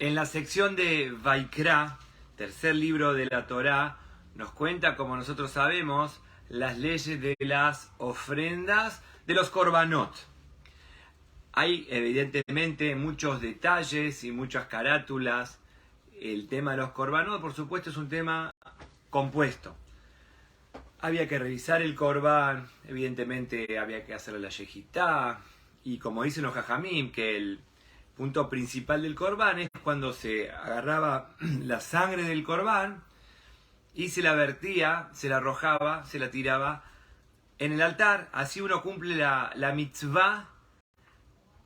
En la sección de Vaikra, tercer libro de la Torá, nos cuenta, como nosotros sabemos, las leyes de las ofrendas de los korbanot. Hay evidentemente muchos detalles y muchas carátulas. El tema de los korbanot, por supuesto, es un tema compuesto. Había que revisar el korban, evidentemente había que hacerle la yejitá, y como dicen los jajamim, que el punto principal del korban es cuando se agarraba la sangre del korban y se la vertía, se la arrojaba, se la tiraba en el altar. Así uno cumple la mitzvah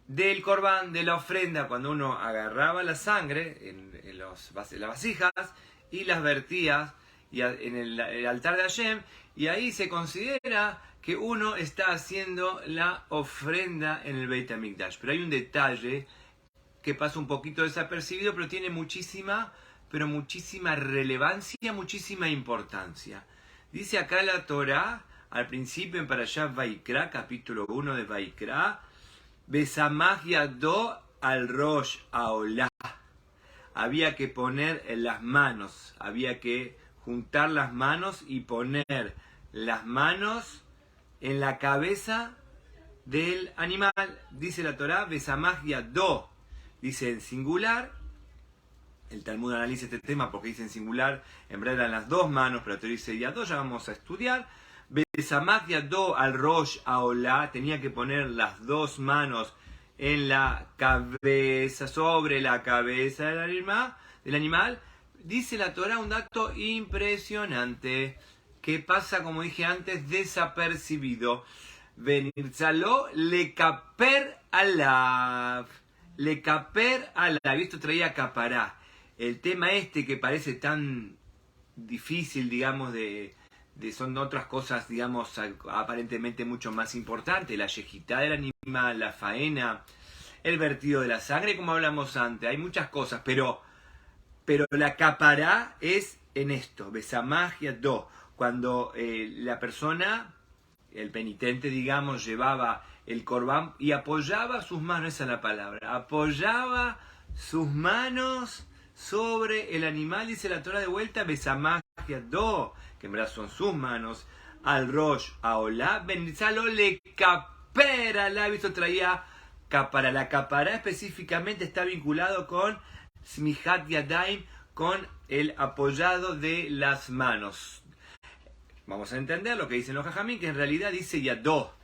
del korban, de la ofrenda, cuando uno agarraba la sangre en las vasijas y las vertía en el altar de Hashem, y ahí se considera que uno está haciendo la ofrenda en el Beit HaMikdash. Pero hay un detalle que pasa un poquito desapercibido, pero tiene muchísima relevancia, muchísima importancia. Dice acá la Torá, al principio en Parashat Vaikra, capítulo 1 de Vaikra, Besamach yado al Rosh Haolah. Había que poner en las manos, había que juntar las manos y poner las manos en la cabeza del animal. Dice la Torá, Besamach yado. Dice en singular. El Talmud analiza este tema porque dice en singular, en verdad eran las dos manos, pero te dice yado, ya vamos a estudiar. Besamach yado al Rosh Haolah, tenía que poner las dos manos en la cabeza, sobre la cabeza del animal. Dice la Torá un dato impresionante, que pasa, como dije antes, desapercibido. Venirzalo le caper alav. Le caper alav. Y esto traía capará. El tema este que parece tan difícil, digamos, son otras cosas, digamos, aparentemente mucho más importantes. La yejitá del animal, la faena, el vertido de la sangre, como hablamos antes. Hay muchas cosas, pero la capará es en esto. Besamach yado. Cuando la persona, el penitente, digamos, llevaba el corbán y apoyaba sus manos, esa es la palabra, apoyaba sus manos sobre el animal, dice la Torá de vuelta, Besamach yado, que en verdad son sus manos, al Rosh Haolah, Benirzalo le capera, la visto traía capara. La capara específicamente está vinculado con Smihat Yadaim, con el apoyado de las manos. Vamos a entender lo que dicen los jajamim, que en realidad dice yadó,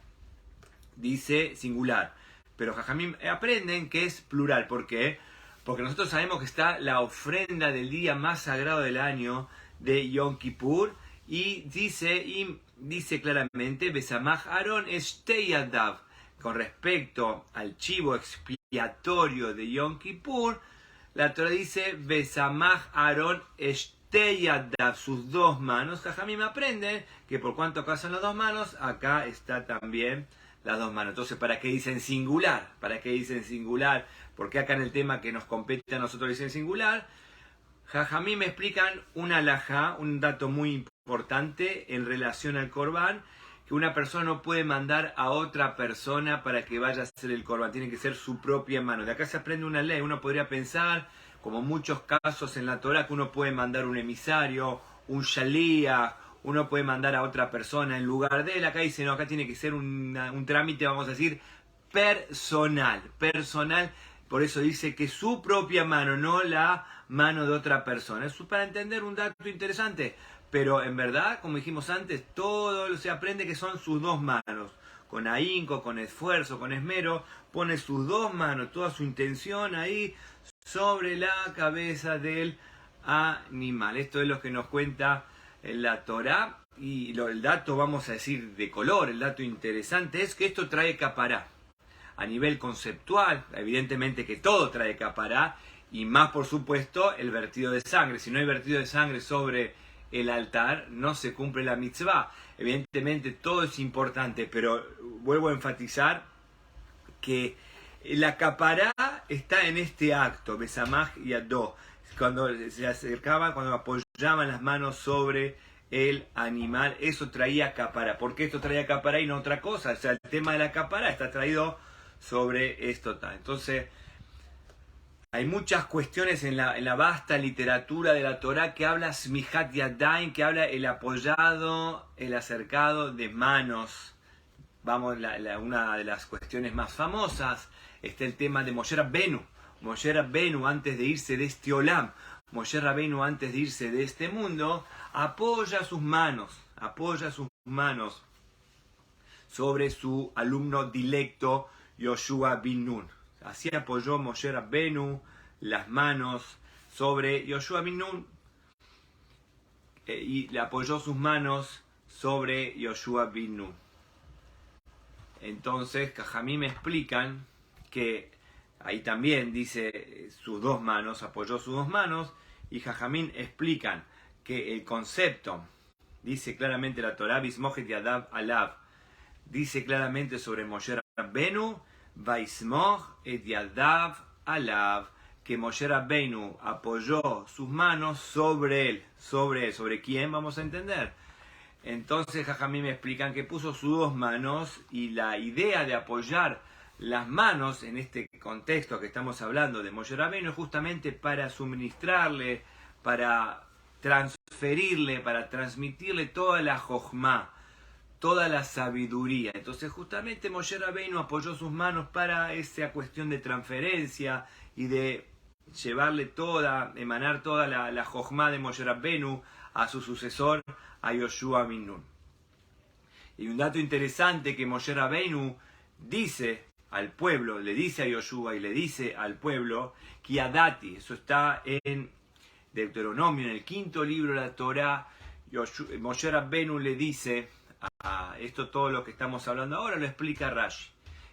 dice singular. Pero jajamim aprenden que es plural. ¿Por qué? Porque nosotros sabemos que está la ofrenda del día más sagrado del año de Yom Kippur. Y dice claramente, Besamach Aaron Eshtei Yadav. Con respecto al chivo expiatorio de Yom Kippur, la Torah dice, Besamach Aaron Eshtei Yadav, sus dos manos. Jajamim aprenden que por cuanto acá son las dos manos, acá está también las dos manos. Entonces, ¿para qué dicen singular? ¿Para qué dicen singular? Porque acá en el tema que nos compete a nosotros dicen singular. Jajamim me explican una alajá, un dato muy importante en relación al corbán, que una persona no puede mandar a otra persona para que vaya a hacer el corbán, tiene que ser su propia mano. De acá se aprende una ley. Uno podría pensar, como muchos casos en la Torá, que uno puede mandar un emisario, un shalíah, uno puede mandar a otra persona en lugar de él. Acá dice, no, acá tiene que ser un trámite, vamos a decir, personal. Por eso dice que su propia mano, no la mano de otra persona. Eso para entender un dato interesante. Pero en verdad, como dijimos antes, todo se aprende que son sus dos manos. Con ahínco, con esfuerzo, con esmero, pone sus dos manos, toda su intención ahí sobre la cabeza del animal. Esto es lo que nos cuenta la Torá. Y el dato, vamos a decir, de color, el dato interesante es que esto trae capará. A nivel conceptual, evidentemente que todo trae capará, y más por supuesto el vertido de sangre. Si no hay vertido de sangre sobre el altar, no se cumple la mitzvah. Evidentemente todo es importante, pero vuelvo a enfatizar que la capará está en este acto, Besamach yado, cuando se acercaban, cuando apoyaban las manos sobre el animal, eso traía capará. ¿Por qué esto traía capará y no otra cosa? O sea, el tema de la capará está traído sobre esto. Entonces, Hay muchas cuestiones en la vasta literatura de la Torá que habla Smihat Yadayim, que habla el apoyado, el acercado de manos. Vamos, una de las cuestiones más famosas está el tema de Moshe Rabbenu. Moshe Rabbenu, antes de irse de este olam, Moshe Rabbenu, antes de irse de este mundo, apoya sus manos sobre su alumno dilecto Yoshua bin Nun. Así apoyó Moshe Rabbenu las manos sobre Yoshua bin Nun y le apoyó sus manos sobre Yoshua bin Nun. Entonces, Jajamim me explican que ahí también dice sus dos manos, apoyó sus dos manos, y Jajamim explican que el concepto, dice claramente la Torá, Bismojet Yadav Alav, dice claramente sobre Moshe Rabbenu, Vaismoch et Yadav Alav, que Moshe Rabbenu apoyó sus manos sobre él. ¿Sobre quién? Vamos a entender. Entonces Jajamim me explican que puso sus dos manos, y la idea de apoyar las manos en este contexto que estamos hablando de Moshe Rabbenu es justamente para suministrarle, para transferirle, para transmitirle toda la jochma, toda la sabiduría. Entonces justamente Moshe Rabbenu apoyó sus manos para esa cuestión de transferencia y de llevarle emanar toda la jochma de Moshe Rabbenu a su sucesor, a Yoshua bin Nun. Y un dato interesante que Moshe Rabbenu dice al pueblo, le dice a Yoshua y le dice al pueblo, Kiadati, eso está en Deuteronomio, en el quinto libro de la Torá. Moshe Rabbenu le dice, esto todo lo que estamos hablando ahora lo explica Rashi,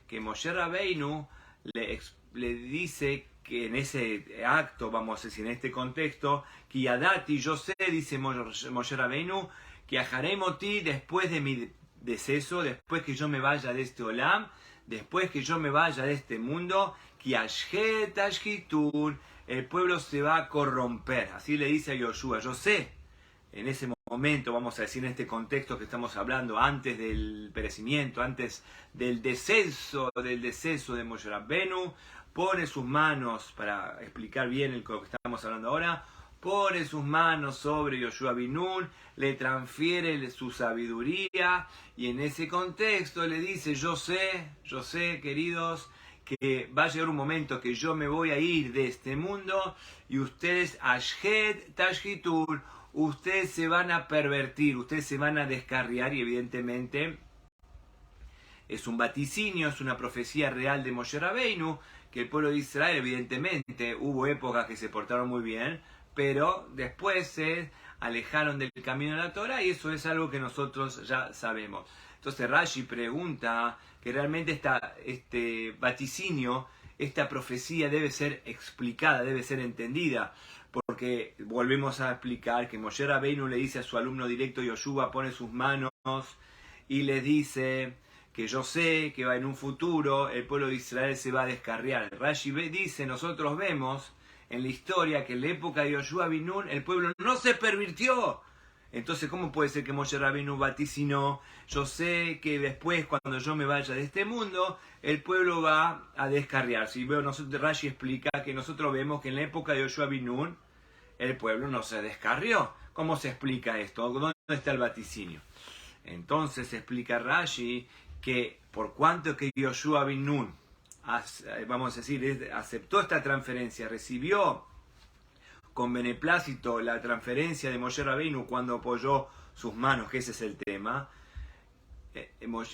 que Moshe Rabbenu le dice que en ese acto, vamos a decir, en este contexto, Kiadati, yo sé, dice Moshe Rabbenu, que ajaremoti después de mi deceso, después que yo me vaya de este olam, después que yo me vaya de este mundo, Kiashhet Ashkitur, el pueblo se va a corromper. Así le dice a Yoshua, yo sé, en ese momento, vamos a decir, en este contexto que estamos hablando, antes del perecimiento, antes del deceso de Moshe Rabbenu, pone sus manos, para explicar bien lo que estamos hablando ahora, pone sus manos sobre Yoshua bin Nun, le transfiere su sabiduría, y en ese contexto le dice, yo sé, queridos, que va a llegar un momento que yo me voy a ir de este mundo, y ustedes, Ashhet Tashhitur, ustedes se van a pervertir, ustedes se van a descarriar, y evidentemente es un vaticinio, es una profecía real de Moshe Rabbenu, que el pueblo de Israel, evidentemente, hubo épocas que se portaron muy bien, pero después se alejaron del camino de la Torah, y eso es algo que nosotros ya sabemos. Entonces Rashi pregunta que realmente este vaticinio, esta profecía debe ser explicada, debe ser entendida, porque volvemos a explicar que Moshe Rabbenu le dice a su alumno directo Yoshua, pone sus manos y le dice que yo sé que en un futuro el pueblo de Israel se va a descarriar. Rashi dice, nosotros vemos en la historia que en la época de Yoshua bin Nun el pueblo no se pervirtió. Entonces, ¿cómo puede ser que Moshe Rabbenu vaticinó? Yo sé que después, cuando yo me vaya de este mundo, el pueblo va a descarriar. Si veo, Rashi explica que nosotros vemos que en la época de Yoshua bin Nun el pueblo no se descarrió. ¿Cómo se explica esto? ¿Dónde está el vaticinio? Entonces explica Rashi que por cuanto que Yoshua bin Nun, vamos a decir, aceptó esta transferencia, recibió con beneplácito la transferencia de Moshe Rabbenu cuando apoyó sus manos, que ese es el tema,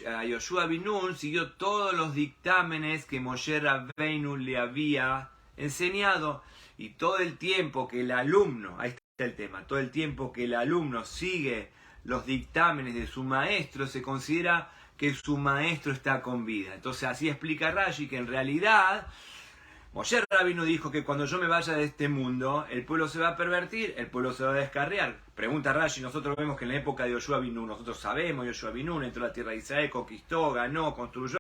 a Yoshua bin Nun siguió todos los dictámenes que Moshe Rabbenu le había enseñado, y todo el tiempo que el alumno, ahí está el tema, todo el tiempo que el alumno sigue los dictámenes de su maestro, se considera que su maestro está con vida. Entonces así explica Rashi que en realidad Moshe Rabbenu dijo que cuando yo me vaya de este mundo, el pueblo se va a pervertir, el pueblo se va a descarriar. Pregunta Rashi, nosotros vemos que en la época de Yoshua bin Nun, nosotros sabemos, Yoshua bin Nun entró a la tierra de Israel, conquistó, ganó, construyó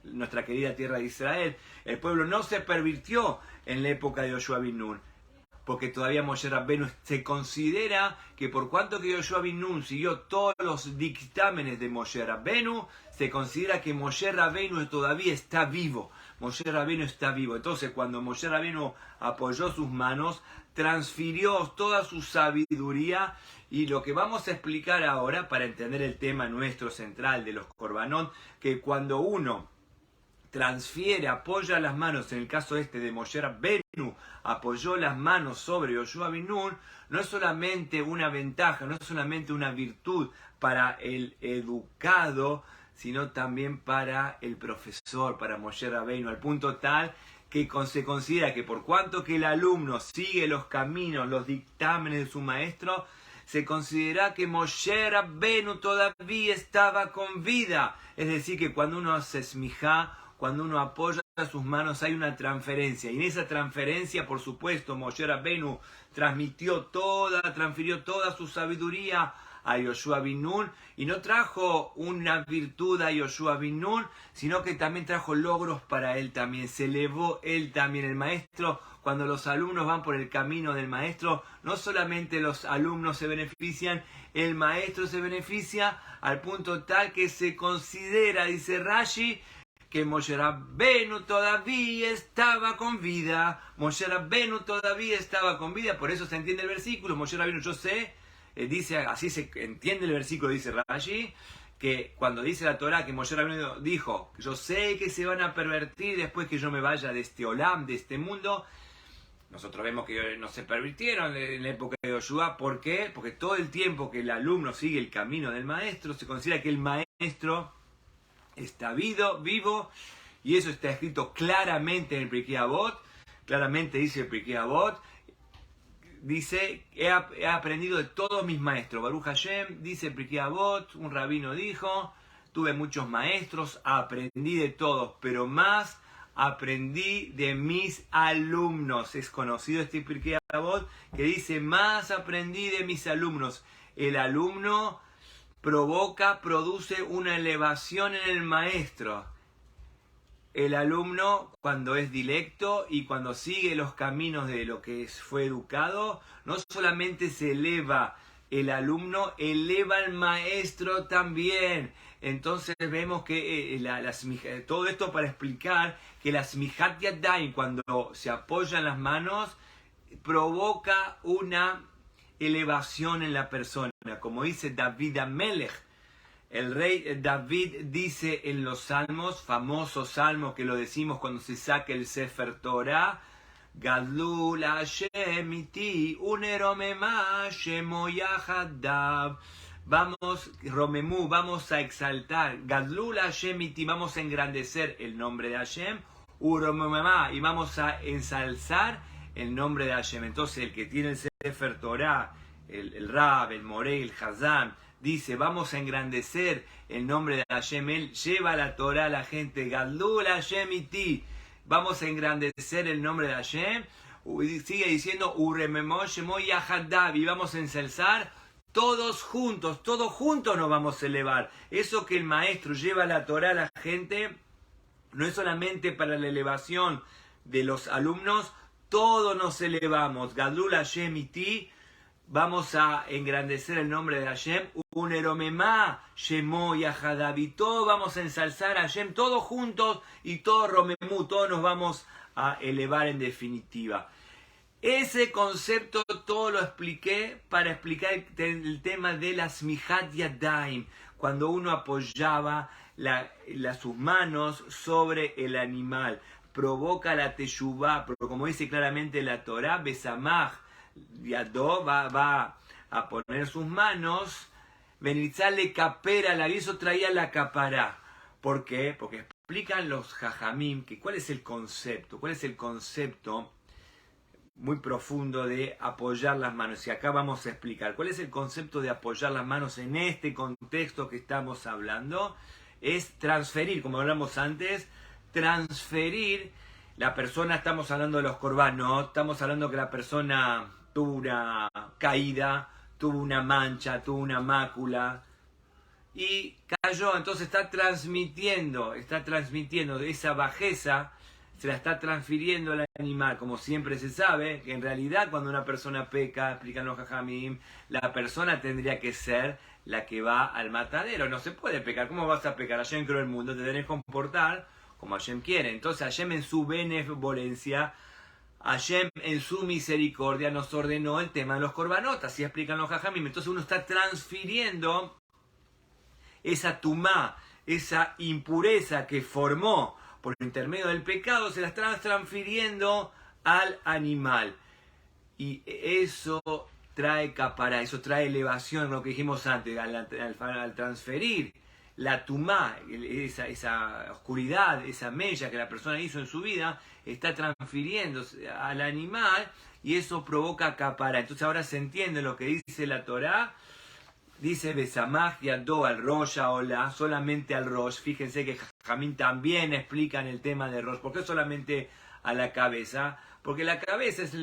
nuestra querida tierra de Israel. El pueblo no se pervirtió en la época de Yoshua bin Nun, porque todavía Moshe Rabbenu se considera que por cuanto que Yoshua bin Nun siguió todos los dictámenes de Moshe Rabbenu, se considera que Moshe Rabbenu todavía está vivo. Moshe Rabbeinu está vivo. Entonces, cuando Moshe Rabbeinu apoyó sus manos, transfirió toda su sabiduría. Y lo que vamos a explicar ahora, para entender el tema nuestro central de los Korbanot, que cuando uno transfiere, apoya las manos, en el caso este de Moshe Rabbeinu, apoyó las manos sobre Yoshua bin Nun, no es solamente una ventaja, no es solamente una virtud para el educado, sino también para el profesor, para Moshe Rabbeinu, al punto tal que se considera que por cuanto que el alumno sigue los caminos, los dictámenes de su maestro, se considera que Moshe Rabbeinu todavía estaba con vida. Es decir, que cuando uno hace smijá, cuando uno apoya sus manos, hay una transferencia. Y en esa transferencia, por supuesto, Moshe Rabbeinu transfirió toda su sabiduría a Yoshua bin Nun, y no trajo una virtud a Yoshua bin Nun, sino que también trajo logros para él también. Se elevó él también, el maestro. Cuando los alumnos van por el camino del maestro, no solamente los alumnos se benefician, el maestro se beneficia, al punto tal que se considera, dice Rashi, que Moshe Rabbeinu todavía estaba con vida. Moshe Rabbeinu todavía estaba con vida. Por eso se entiende el versículo. Moshe Rabbeinu, yo sé, dice, así se entiende el versículo, dice Rashi, que cuando dice la Torá que Moshe Rabbeinu dijo, yo sé que se van a pervertir después que yo me vaya de este olam, de este mundo. Nosotros vemos que no se pervirtieron en la época de Yoshua. ¿Por qué? Porque todo el tiempo que el alumno sigue el camino del maestro, se considera que el maestro está vivo, y eso está escrito claramente en el Pirkei Avot. Claramente dice el Pirkei Avot, dice, he aprendido de todos mis maestros. Baruch Hashem, dice el Pirkei Avot, un rabino dijo, tuve muchos maestros, aprendí de todos, pero más aprendí de mis alumnos. Es conocido este Pirkei Avot que dice, más aprendí de mis alumnos. El alumno produce una elevación en el maestro. El alumno, cuando es dilecto y cuando sigue los caminos de lo que fue educado, no solamente se eleva el alumno, eleva al maestro también. Entonces vemos que todo esto para explicar que la Smihat Yadayim, cuando se apoyan las manos, provoca una elevación en la persona. Como dice David Amelech, el rey David dice en los salmos, famosos salmos que lo decimos cuando se saca el Sefer Torah, Gadlu la Hashem iti uneromema shemo yachadav. Vamos a exaltar, Gadlu la Hashem iti, vamos a engrandecer el nombre de Hashem, uromema, y vamos a ensalzar el nombre de Hashem. Entonces el que tiene el Sefer Torah, el Rab, el Moré, el Hazam, dice, vamos a engrandecer el nombre de Hashem. Él lleva la Torah a la gente, Gadlu la Hashem iti, vamos a engrandecer el nombre de Hashem. Sigue diciendo, urememo shemo yachadav, y vamos a ensalzar todos juntos nos vamos a elevar. Eso que el maestro lleva la Torah a la gente, no es solamente para la elevación de los alumnos, todos nos elevamos. Gadlu la Hashem iti, vamos a engrandecer el nombre de Hashem. Uneromema shemo yachadav, y todos vamos a ensalzar a Hashem, todos juntos, y todos romemu, todos nos vamos a elevar en definitiva. Ese concepto todo lo expliqué para explicar el tema de la Smihat Yadayim, cuando uno apoyaba sus manos sobre el animal. Provoca la teshuvá, pero como dice claramente la Torah, Besamach Yadó va a poner sus manos, Benitzale capera, la aviso traía la capará. ¿Por qué? Porque explican los jajamim que cuál es el concepto muy profundo de apoyar las manos. Y acá vamos a explicar cuál es el concepto de apoyar las manos en este contexto que estamos hablando. Es transferir, como hablamos antes, transferir. La persona, estamos hablando de los korbanot, estamos hablando que la persona tuvo una caída, tuvo una mancha, tuvo una mácula y cayó. Entonces está transmitiendo esa bajeza, se la está transfiriendo al animal. Como siempre se sabe que en realidad cuando una persona peca, explican los jajamim, la persona tendría que ser la que va al matadero. No se puede pecar. ¿Cómo vas a pecar? Allá en el mundo te tenés que comportar como Hashem quiere. Entonces Hashem en su benevolencia, Hashem en su misericordia nos ordenó el tema de los korbanot, así explican los jajamim. Entonces uno está transfiriendo esa tumá, esa impureza que formó por intermedio del pecado, se la está transfiriendo al animal. Y eso trae capará, eso trae elevación, lo que dijimos antes, al transferir la tumá, esa oscuridad, esa mella que la persona hizo en su vida, está transfiriéndose al animal y eso provoca capará. Entonces ahora se entiende lo que dice la Torá. Dice Besamach Yadó al Rosh Haolá, solamente al Rosh. Fíjense que Jamín también explican el tema del Rosh. ¿Por qué solamente a la cabeza? Porque la cabeza es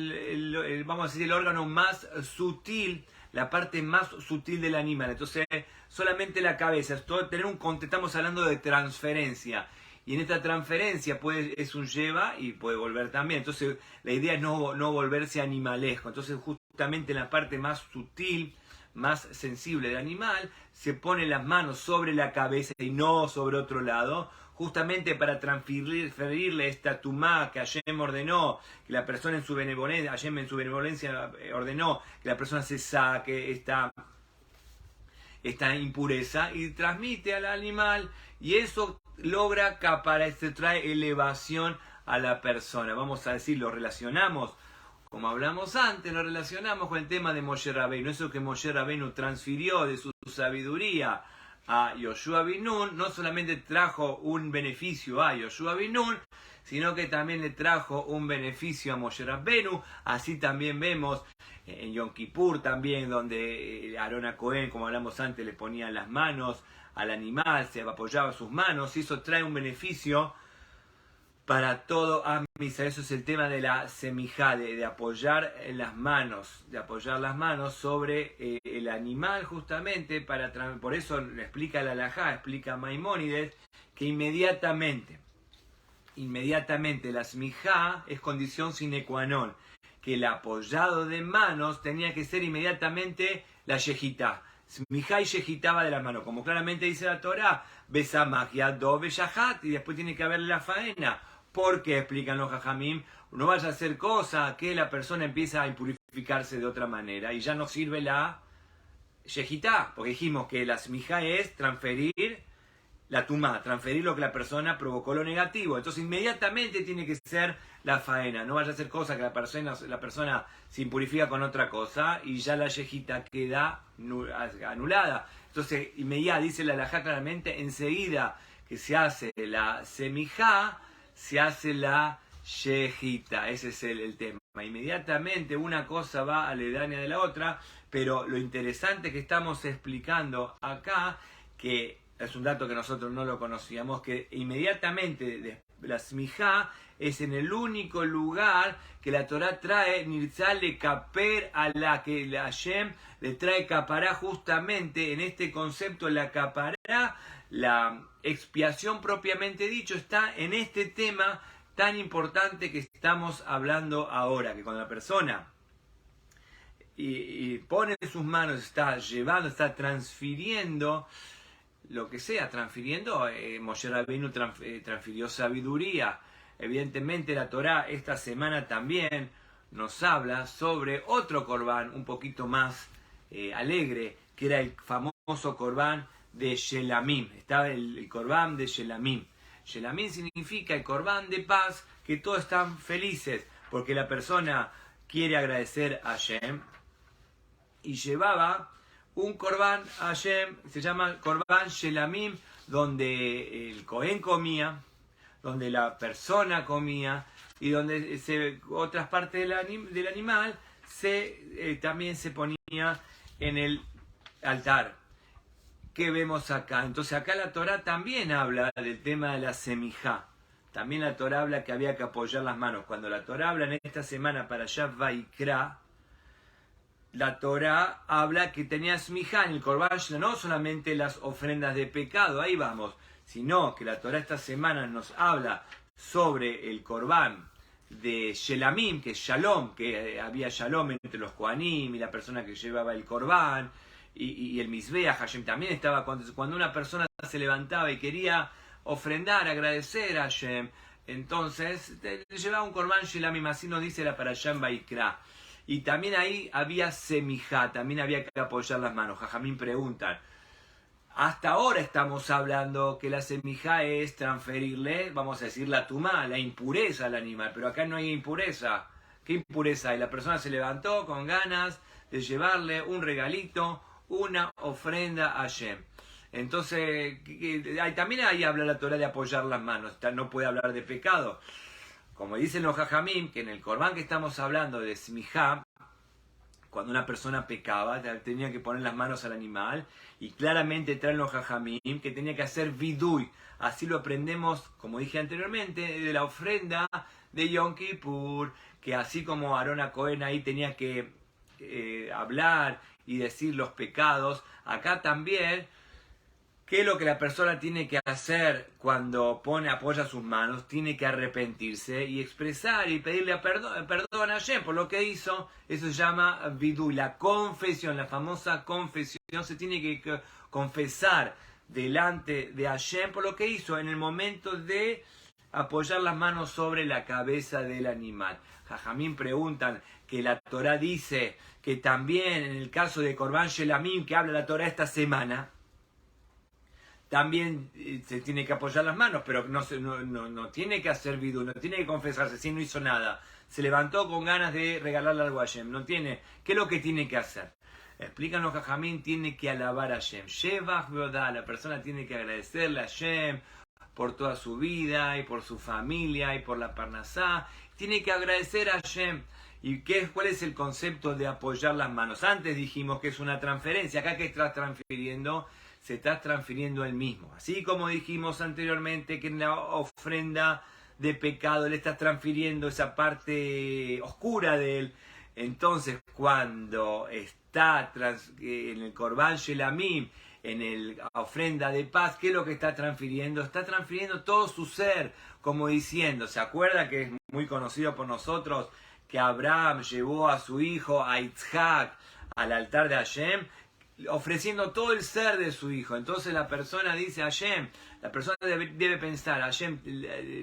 vamos a decir, el órgano más sutil, la parte más sutil del animal. Entonces, solamente la cabeza. Estamos hablando de transferencia. Y en esta transferencia es un lleva y puede volver también. Entonces, la idea es no volverse animalesco. Entonces, justamente en la parte más sutil, más sensible del animal, se pone las manos sobre la cabeza y no sobre otro lado, justamente para transferirle esta tumá que Hashem ordenó, que la persona en su benevolencia, Hashem en su benevolencia ordenó que la persona se saque esta impureza y transmite al animal, y eso logra caparar, trae elevación a la persona. Vamos a decir, lo relacionamos, como hablamos antes, lo relacionamos con el tema de Moshe Rabbeinu. Eso que Moshe Rabbeinu transfirió de su sabiduría a Yoshua bin Nun, no solamente trajo un beneficio a Yoshua bin Nun, sino que también le trajo un beneficio a Moshe Rabbeinu. Así también vemos en Yom Kippur también, donde Aarón a Cohen, como hablamos antes, le ponía las manos al animal, se apoyaba sus manos, y eso trae un beneficio para todo Am Israel. Eso es el tema de la semijá, de apoyar las manos, sobre el animal, justamente por eso le explica la halajá, explica Maimónides, que inmediatamente la semijá es condición sine qua non, que el apoyado de manos tenía que ser inmediatamente la yejitá. Semijá y yejitá va de la mano, como claramente dice la Torá, besamach yadó beyahat, y después tiene que haber la faena. Porque, explican los jajamim, no vaya a hacer cosa que la persona empieza a impurificarse de otra manera y ya no sirve la yejitá, porque dijimos que la smijá es transferir la tumá, transferir lo que la persona provocó, lo negativo. Entonces inmediatamente tiene que ser la faena, no vaya a hacer cosa que la persona se impurifica con otra cosa y ya la yejitá queda anulada. Entonces inmediatamente, dice la halajá claramente, enseguida que se hace la semijá, se hace la yejita. Ese es el tema. Inmediatamente una cosa va aledaña de la otra, pero lo interesante que estamos explicando acá, que es un dato que nosotros no lo conocíamos, que inmediatamente la smijá es en el único lugar que la Torá trae nirzale kaper a la que la Hashem le trae capará, justamente en este concepto. La capará, la expiación propiamente dicho, está en este tema tan importante que estamos hablando ahora, que cuando la persona y pone sus manos, está llevando, está transfiriendo lo que sea, Moshe Rabbeinu transfirió sabiduría. Evidentemente la Torá esta semana también nos habla sobre otro corbán un poquito más alegre, que era el famoso corbán de Shelamim. Estaba el corbán de Shelamim. Shelamim significa el corbán de paz, que todos están felices porque la persona quiere agradecer a Hashem, y llevaba un corbán a Hashem, se llama corbán Shelamim, donde el Cohen comía, donde la persona comía, y donde otras partes del animal también se ponía en el altar. ¿Qué vemos acá? Entonces acá la Torá también habla del tema de la semijá. También la Torá habla que había que apoyar las manos. Cuando la Torá habla en esta semana para Shav Vaikra, la Torá habla que tenía semijá en el corbán, no solamente las ofrendas de pecado, ahí vamos, sino que la Torá esta semana nos habla sobre el corbán de Shelamim, que es Shalom, que había Shalom entre los Kohanim y la persona que llevaba el corbán, y el Mizbeach. Hashem también estaba, cuando una persona se levantaba y quería ofrendar, agradecer a Hashem. Entonces, le llevaba un Korban Shelamim, así nos dice la Parashá en Vaikra. Y también ahí había semijá, también había que apoyar las manos. Jajamín preguntan, hasta ahora estamos hablando que la semijá es transferirle, vamos a decir, la tumá, la impureza al animal, pero acá no hay impureza. ¿Qué impureza hay? La persona se levantó con ganas de llevarle un regalito, una ofrenda a Hashem. Entonces, también ahí habla la Torah de apoyar las manos, no puede hablar de pecado. Como dicen los jajamim, que en el Korban que estamos hablando de semijá, cuando una persona pecaba, tenía que poner las manos al animal, y claramente traen los jajamim que tenía que hacer vidui. Así lo aprendemos, como dije anteriormente, de la ofrenda de Yom Kippur, que así como Aarón a Cohen ahí tenía que hablar y decir los pecados, acá también, ¿qué es lo que la persona tiene que hacer cuando apoya sus manos? Tiene que arrepentirse y expresar y pedirle perdón a Hashem por lo que hizo. Eso se llama vidui, la confesión, la famosa confesión. Se tiene que confesar delante de Hashem por lo que hizo en el momento de apoyar las manos sobre la cabeza del animal. Jajamín preguntan que la Torah dice que también en el caso de Korban Shelamim, que habla la Torah esta semana, también se tiene que apoyar las manos, pero no tiene que hacer vidú, no tiene que confesarse, si no hizo nada. Se levantó con ganas de regalarle algo a Hashem, no tiene. ¿Qué es lo que tiene que hacer? Explican los jajamín, tiene que alabar a Hashem. Shevach veodá, la persona tiene que agradecerle a Hashem por toda su vida y por su familia y por la parnasá. Tiene que agradecer a Hashem. ¿Y cuál es el concepto de apoyar las manos? Antes dijimos que es una transferencia. Acá que estás transfiriendo, se está transfiriendo él mismo. Así como dijimos anteriormente que en la ofrenda de pecado le estás transfiriendo esa parte oscura de él. Entonces cuando está en el Korban Shelamim, en la ofrenda de paz, ¿qué es lo que está transfiriendo? Está transfiriendo todo su ser, como diciendo, ¿se acuerda que es muy conocido por nosotros que Abraham llevó a su hijo, a Yitzhak, al altar de Hashem, ofreciendo todo el ser de su hijo? Entonces la persona dice a Hashem, la persona debe pensar, Hashem,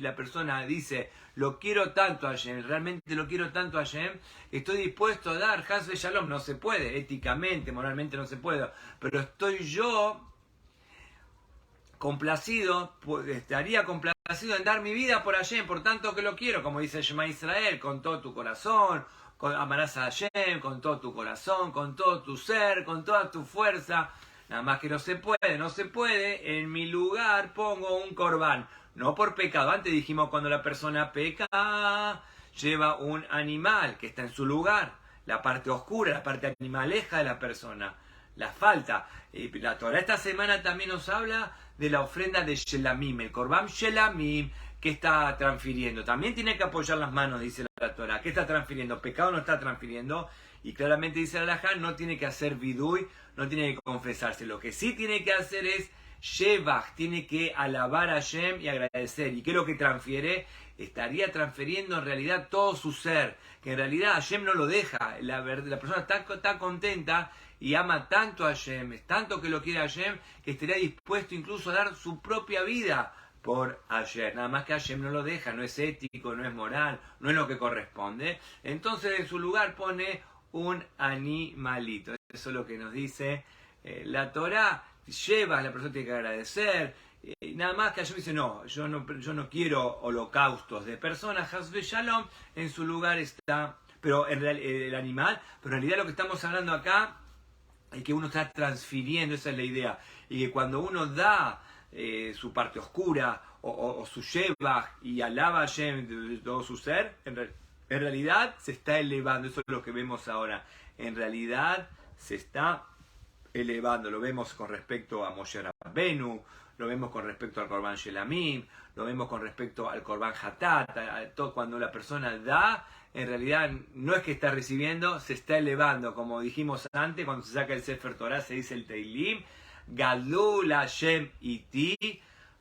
la persona dice, lo quiero tanto a Hashem, realmente lo quiero tanto a Hashem, estoy dispuesto a dar, Haz de Shalom, no se puede, éticamente, moralmente no se puede, pero estoy yo complacido, estaría complacido en dar mi vida por Hashem, por tanto que lo quiero, como dice Shema Israel, con todo tu corazón, amarás a Hashem, con todo tu corazón, con todo tu ser, con toda tu fuerza. Nada más que no se puede, en mi lugar pongo un corbán, no por pecado. Antes dijimos cuando la persona peca, lleva un animal que está en su lugar, la parte oscura, la parte animaleja de la persona, la falta. Y la Torah esta semana también nos habla de la ofrenda de Shelamim, el corbán Shelamim, que está transfiriendo. También tiene que apoyar las manos, dice la Torah. ¿Qué está transfiriendo? Pecado no está transfiriendo. Y claramente dice la halajá, no tiene que hacer vidui, no tiene que confesarse. Lo que sí tiene que hacer es shevach, tiene que alabar a Hashem y agradecer. ¿Y qué es lo que transfiere? Estaría transfiriendo en realidad todo su ser, que en realidad Hashem no lo deja. La persona está contenta y ama tanto a Hashem, es tanto que lo quiere a Hashem, que estaría dispuesto incluso a dar su propia vida por Hashem. Nada más que Hashem no lo deja, no es ético, no es moral, no es lo que corresponde. Entonces en su lugar pone un animalito. Eso es lo que nos dice la Torah. Llevas, la persona tiene que agradecer. Nada más que Hashem dice, no, yo no quiero holocaustos de personas. Haz de Shalom, en su lugar está, pero en el animal, pero en realidad lo que estamos hablando acá es que uno está transfiriendo, esa es la idea. Y que cuando uno da su parte oscura o su shevach y alaba a Hashem de todo su ser, en realidad se está elevando. Eso es lo que vemos ahora. En realidad se está elevando. Lo vemos con respecto a Moshe Rabbenu, lo vemos con respecto al Korban Shelamim, lo vemos con respecto al Korban Hatat. Todo cuando la persona da, en realidad no es que está recibiendo, se está elevando. Como dijimos antes, cuando se saca el Sefer Torah se dice el Teilim, Gadul Hashem iti,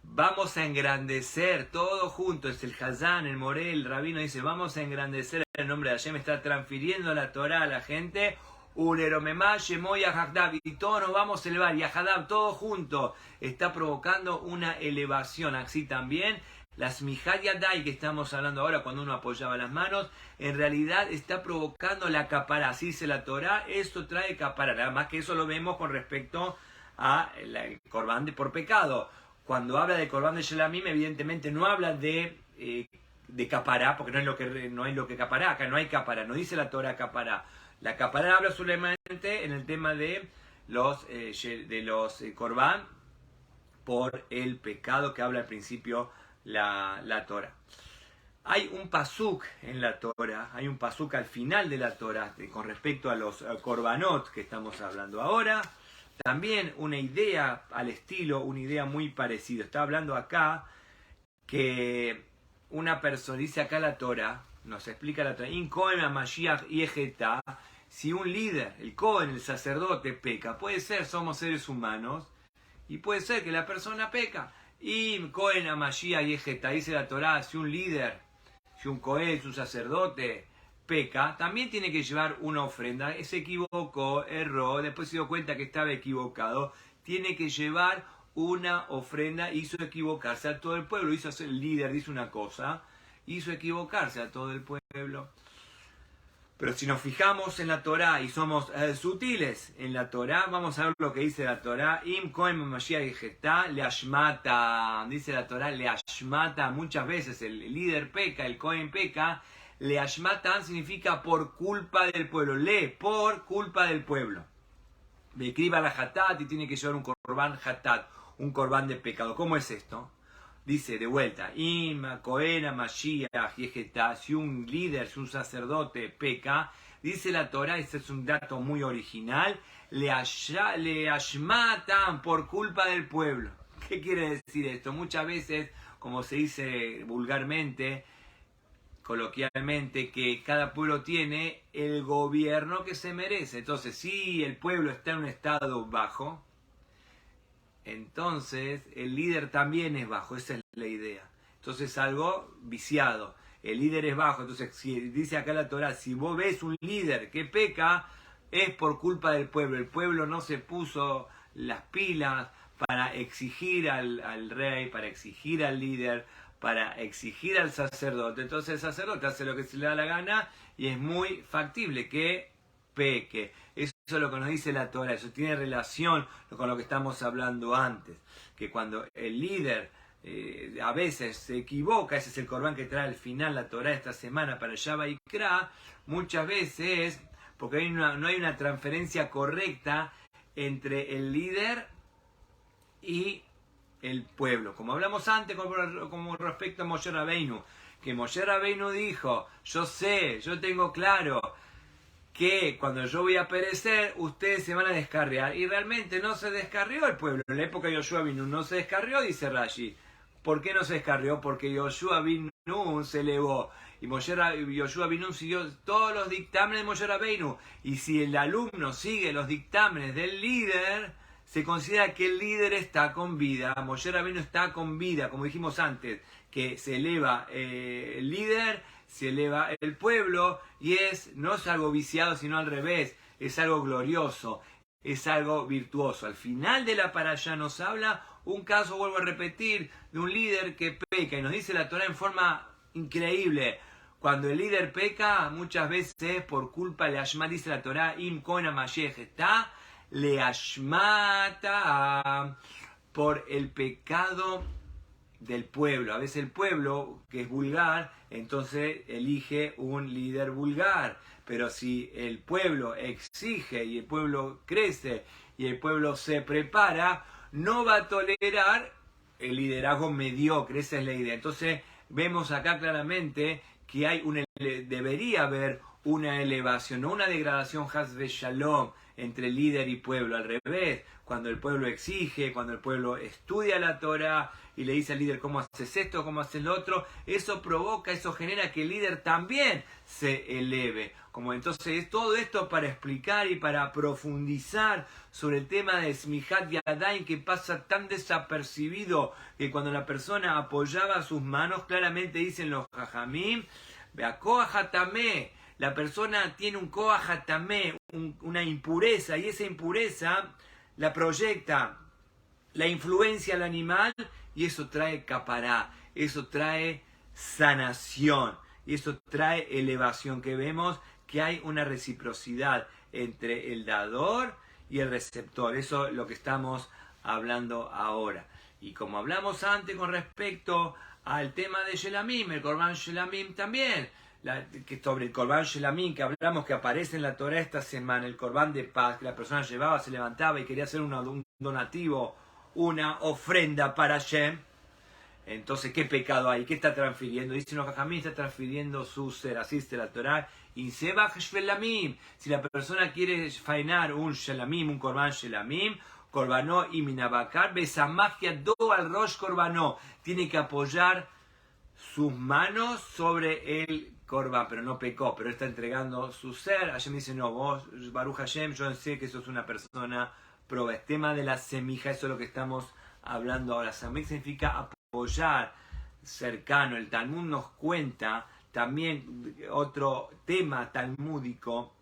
vamos a engrandecer todo junto. Es el Hazán, el Morel, el Rabino dice, vamos a engrandecer el nombre de Hashem. Está transfiriendo la Torah a la gente. Ureromemá, Shemoy, Ahadab, y todos nos vamos a elevar, y Ahadab, todos juntos, está provocando una elevación. Así también, las Mijayadai que estamos hablando ahora, cuando uno apoyaba las manos, en realidad está provocando la capará. Así dice la Torá, esto trae capará. Nada más que eso lo vemos con respecto a el corbán por pecado. Cuando habla de corbán de Shelamim, evidentemente no habla de capará, porque no es lo que capará, acá no hay capará, no dice la Torá capará. La capará habla solamente en el tema de los corbán por el pecado que habla al principio la Torá. Hay un pasuk en la Torá, hay un pasuk al final de la Torá con respecto a los korbanot que estamos hablando ahora. También una idea al estilo, una idea muy parecida. Está hablando acá que una persona, dice acá la Torá, nos explica la Torá, In Kohen HaMashiach Yeheta, si un líder, el Kohen, el sacerdote, peca, puede ser, somos seres humanos, y puede ser que la persona peca. Y Kohen HaMashiach Yeheta, dice la Torá, si un líder, si un Kohen, un sacerdote, peca, también tiene que llevar una ofrenda. Se equivocó, erró, después se dio cuenta que estaba equivocado, tiene que llevar una ofrenda, hizo equivocarse a todo el pueblo, el líder dice una cosa, hizo equivocarse a todo el pueblo. Pero si nos fijamos en la Torá y somos sutiles en la Torá, vamos a ver lo que dice la Torá. Im Kohen Mashiach Yeheta leashmata. Dice la Torá leashmata. Muchas veces el líder peca, el Kohen peca. Leashmata significa por culpa del pueblo. Por culpa del pueblo. Me escriba la hatat y tiene que llevar un corbán hatat, un corbán de pecado. ¿Cómo es esto? Dice de vuelta, Im Kohen Mashiach Yeheta, si un líder, si un sacerdote peca, dice la Torá, este es un dato muy original, le ashmatan por culpa del pueblo. ¿Qué quiere decir esto? Muchas veces, como se dice vulgarmente, coloquialmente, que cada pueblo tiene el gobierno que se merece. Entonces, si el pueblo está en un estado bajo, entonces el líder también es bajo. Esa es la idea. Entonces algo viciado. El líder es bajo. Entonces, si dice acá la Torá, si vos ves un líder que peca, es por culpa del pueblo. El pueblo no se puso las pilas para exigir al rey, para exigir al líder, para exigir al sacerdote. Entonces el sacerdote hace lo que se le da la gana y es muy factible que peque. Eso es lo que nos dice la Torá. Eso tiene relación con lo que estamos hablando antes. Que cuando el líder a veces se equivoca, ese es el corbán que trae al final la Torá esta semana para Shah Vayikra, muchas veces, porque no hay una transferencia correcta entre el líder y el pueblo. Como hablamos antes, como respecto a Moshe Rabbeinu, que Moshe Rabbeinu dijo, yo tengo claro que cuando yo voy a perecer, ustedes se van a descarriar. Y realmente no se descarrió el pueblo. En la época de Yoshua Binu no se descarrió, dice Rashi. ¿Por qué no se descarrió? Porque Yoshua Binu se elevó. Y Yoshua Binu siguió todos los dictámenes de Moshe Rabbeinu. Y si el alumno sigue los dictámenes del líder, se considera que el líder está con vida. Moshe Rabbeinu está con vida, como dijimos antes, que se eleva el líder, se eleva el pueblo, y no es algo viciado, sino al revés, es algo glorioso, es algo virtuoso. Al final de la parashá nos habla un caso, vuelvo a repetir, de un líder que peca, y nos dice la Torá en forma increíble. Cuando el líder peca, muchas veces por culpa le ashma, dice la Torá, im kohen HaMashiach está, le ashmata, por el pecado del pueblo. A veces el pueblo, que es vulgar, entonces elige un líder vulgar. Pero si el pueblo exige y el pueblo crece y el pueblo se prepara, no va a tolerar el liderazgo mediocre. Esa es la idea. Entonces vemos acá claramente que debería haber una elevación, no una degradación Haz Shalom entre líder y pueblo. Al revés, cuando el pueblo exige, cuando el pueblo estudia la Torá y le dice al líder cómo haces esto, cómo haces lo otro, eso genera que el líder también se eleve. Entonces todo esto para explicar y para profundizar sobre el tema de Smihat Yadayim, que pasa tan desapercibido, que cuando la persona apoyaba sus manos, claramente dicen los Jajamim, Beakoa Hatamé, la persona tiene un koach hatamé, una impureza, y esa impureza la proyecta, la influencia al animal, y eso trae capará, eso trae sanación, y eso trae elevación, que vemos que hay una reciprocidad entre el dador y el receptor. Eso es lo que estamos hablando ahora. Y como hablamos antes con respecto al tema de Shelamim, el Korban Shelamim también, que sobre el Korban Shelamim que hablamos, que aparece en la Torah esta semana, el Korban de paz, que la persona llevaba, se levantaba y quería hacer un donativo, una ofrenda para Hashem. Entonces, ¿qué pecado hay? ¿Qué está transfiriendo? Dice los Jajamim, está transfiriendo su ser, así dice la Torah. Si la persona quiere faenar un Shelamim, un Korban Shelamim, Korbanó y Minabakar, Besamagia do al Rosh Korbanó. Tiene que apoyar sus manos sobre el Korban, pero no pecó, pero está entregando su ser. Hashem dice, no, vos, Baruch Hashem, yo sé que sos una persona proba. El tema de la semija, eso es lo que estamos hablando ahora. Semija significa apoyar, cercano. El Talmud nos cuenta también otro tema talmúdico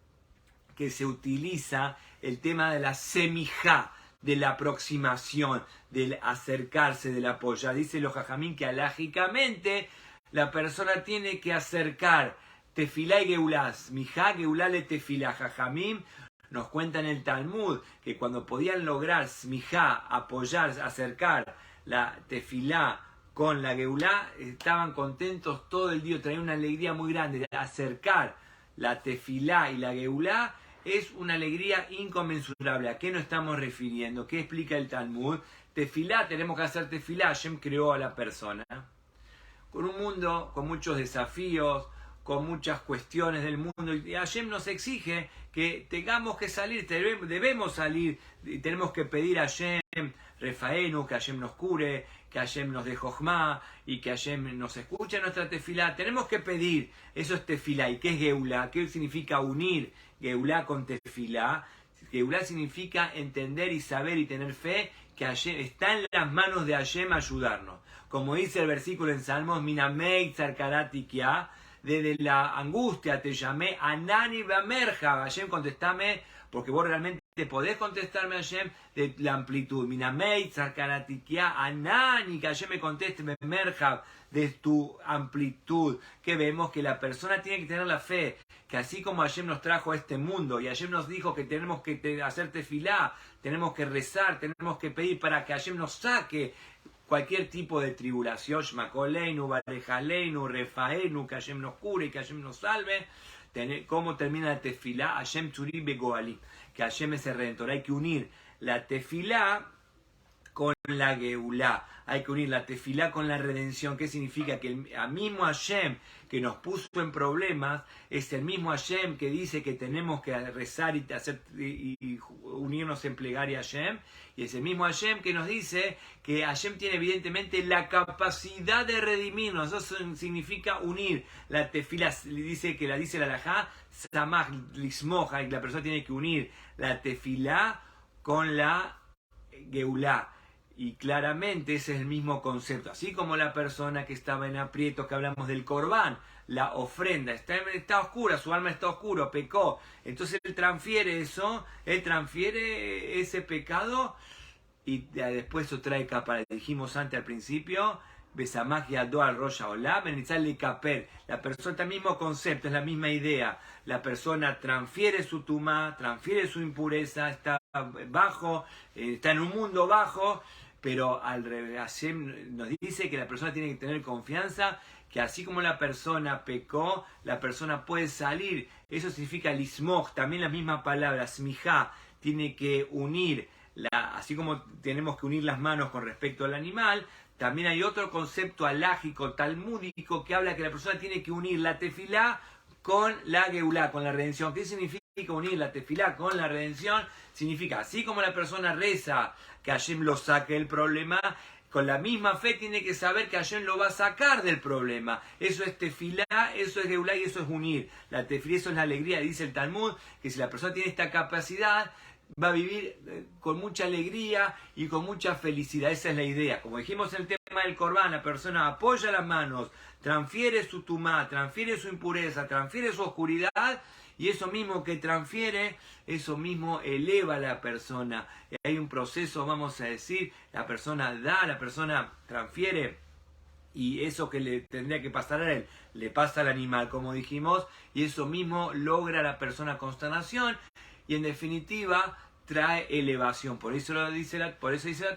que se utiliza, el tema de la semija, de la aproximación, del acercarse, del apoyar. Dice los Jajamín que alágicamente la persona tiene que acercar tefilá y geulá. Smijá, geulá le tefilá. Jajamín nos cuenta en el Talmud que cuando podían lograr smijá, apoyar, acercar la tefilá con la geulá, estaban contentos todo el día, traían una alegría muy grande. Acercar la tefilá y la geulá es una alegría inconmensurable. ¿A qué nos estamos refiriendo? ¿Qué explica el Talmud? Tefilá, tenemos que hacer tefilá. Hashem creó a la persona con un mundo con muchos desafíos, con muchas cuestiones del mundo, y Hashem nos exige que tengamos que salir, debemos salir, y tenemos que pedir a Hashem, Refaenu, que Hashem nos cure, que Hashem nos dé Jochma, y que Hashem nos escuche nuestra tefilá. Tenemos que pedir, eso es tefilá. ¿Y qué es geulá? ¿Qué significa unir geulá con tefilá? Geulá significa entender y saber y tener fe que Hashem, está en las manos de Hashem ayudarnos. Como dice el versículo en Salmos, Minamei Tzarkaratikia, desde la angustia te llamé, Anani Bamerja, Hashem, contestame, porque vos realmente podés contestarme, Hashem, de la amplitud. Minamei Tzarkaratikia, Anani, que Hashem me conteste, Bamerja, de tu amplitud. Que vemos que la persona tiene que tener la fe, que así como Hashem nos trajo a este mundo, y Hashem nos dijo que tenemos que hacer tefilá, tenemos que rezar, tenemos que pedir para que Hashem nos saque cualquier tipo de tribulación, Shmakoleinu, Barejaleinu, Refaenu, que Hashem nos cure, que Hashem nos salve. ¿Cómo termina la tefilá? Hashem Tzuri Begoali, que Hashem es el redentor. Hay que unir la tefilá con la geulá. Hay que unir la tefilá con la redención. ¿Qué significa? Que el mismo Hashem que nos puso en problemas es el mismo Hashem que dice que tenemos que rezar y unirnos en plegaria a Hashem. Y es el mismo Hashem que nos dice que Hashem tiene evidentemente la capacidad de redimirnos. Eso significa unir la tefilá. Dice que la dice la halajá, samach lismoja, y la persona tiene que unir la tefilá con la geulá. Y claramente ese es el mismo concepto. Así como la persona que estaba en aprietos, que hablamos del corbán, la ofrenda, está oscura, su alma está oscura, pecó. Entonces él transfiere eso, él transfiere ese pecado y después eso trae capara. Dijimos antes al principio, Besamagia do al Rosh Haolam, Benitzal Kaper. La persona, el mismo concepto, es la misma idea. La persona transfiere su tumá, transfiere su impureza, está bajo, está en un mundo bajo, pero al revés, Hashem nos dice que la persona tiene que tener confianza, que así como la persona pecó, la persona puede salir. Eso significa lismoj, también la misma palabra, smijá, tiene que unir, así como tenemos que unir las manos con respecto al animal, también hay otro concepto alágico, talmúdico, que habla que la persona tiene que unir la tefilá con la geulá, con la redención. ¿Qué significa unir la tefilá con la redención? Significa, así como la persona reza que Hashem lo saque del problema, con la misma fe tiene que saber que Hashem lo va a sacar del problema. Eso es tefilá, eso es geulá y eso es unir. La tefilá, eso es la alegría, dice el Talmud, que si la persona tiene esta capacidad, va a vivir con mucha alegría y con mucha felicidad. Esa es la idea. Como dijimos en el tema del Corbán, la persona apoya las manos, transfiere su tumá, transfiere su impureza, transfiere su oscuridad, y eso mismo que transfiere, eso mismo eleva a la persona. Hay un proceso, vamos a decir, la persona da, la persona transfiere, y eso que le tendría que pasar a él, le pasa al animal, como dijimos, y eso mismo logra a la persona consternación, y en definitiva trae elevación. Por eso dice la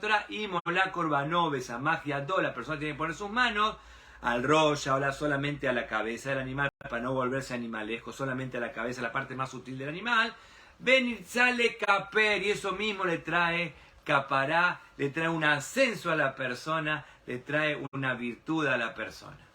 Torah, y molá korbanó besamaj yadó, la persona tiene que poner sus manos al rosh, ahora solamente a la cabeza del animal, para no volverse animalesco, solamente a la cabeza, la parte más sutil del animal. Benitzale caper, y eso mismo le trae capará, le trae un ascenso a la persona, le trae una virtud a la persona.